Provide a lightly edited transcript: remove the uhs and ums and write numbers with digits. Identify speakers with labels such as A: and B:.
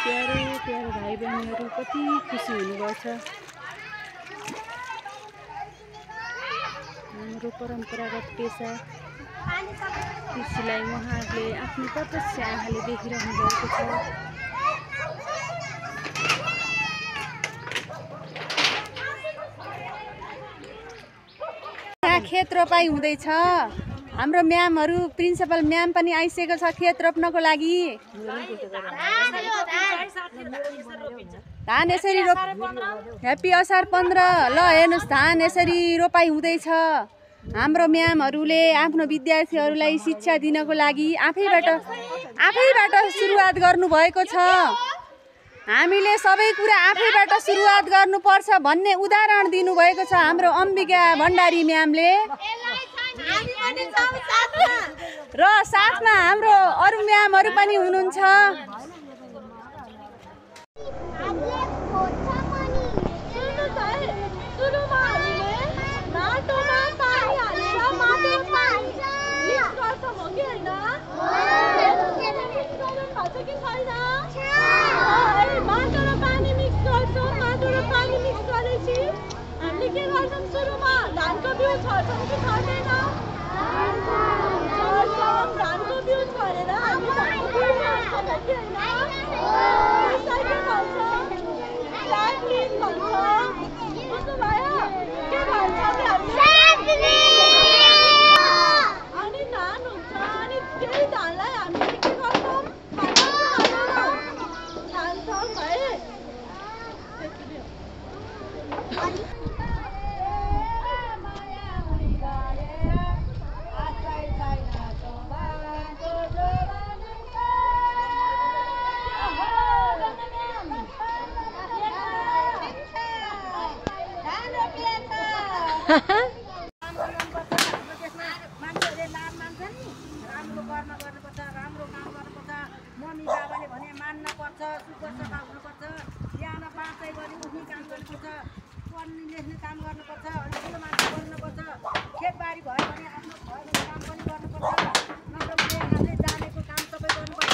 A: प्यारे प्यारे भाइ बहिनीहरू कति खुसी हुनुभएको छ। हाम्रो परम्परागत पेसा कृषिलाई उहाँहरूले आफ्नो प्रत्यक्ष आँखाले देखिरहनु भएको छ। खेत रोपाई हुँदैछ। हाम्रो म्यामहरू प्रिन्सिपल म्याम पनि आइसकेको छ खेत रोप्नको लागि। धान यसरी रोप ह्याप्पी असार 15। ल हेर्नुहोस् धान यसरी रोपाई हुँदैछ। हाम्रो म्यामहरूले आफ्नो विद्यार्थीहरूलाई शिक्षा दिनको लागि आफैबाट सुरुवात गर्नुभएको छ। हामीले सबै कुरा आफैबाट सुरुवात गर्नुपर्छ भन्ने उदाहरण दिनुभएको छ हाम्रो अम्बिका भण्डारी म्यामले। र साथमा हाम्रो अरू म्यामहरू पनि हुनुहुन्छ।
B: मम्मी बाबाले भने मान्न पर्छ, सुख हुनुपर्छ, बिहान 5 बजी उठ्ने काम गर्नुपर्छ, पढ्ने लेख्ने काम गर्नुपर्छ, अनि ठुलो मान्छे बन्नुपर्छ, खेतबारी भयो भने आफ्नो काम पनि गर्नुपर्छ, नत्र भने आफूले जानेको काम सबै गर्नुपर्छ।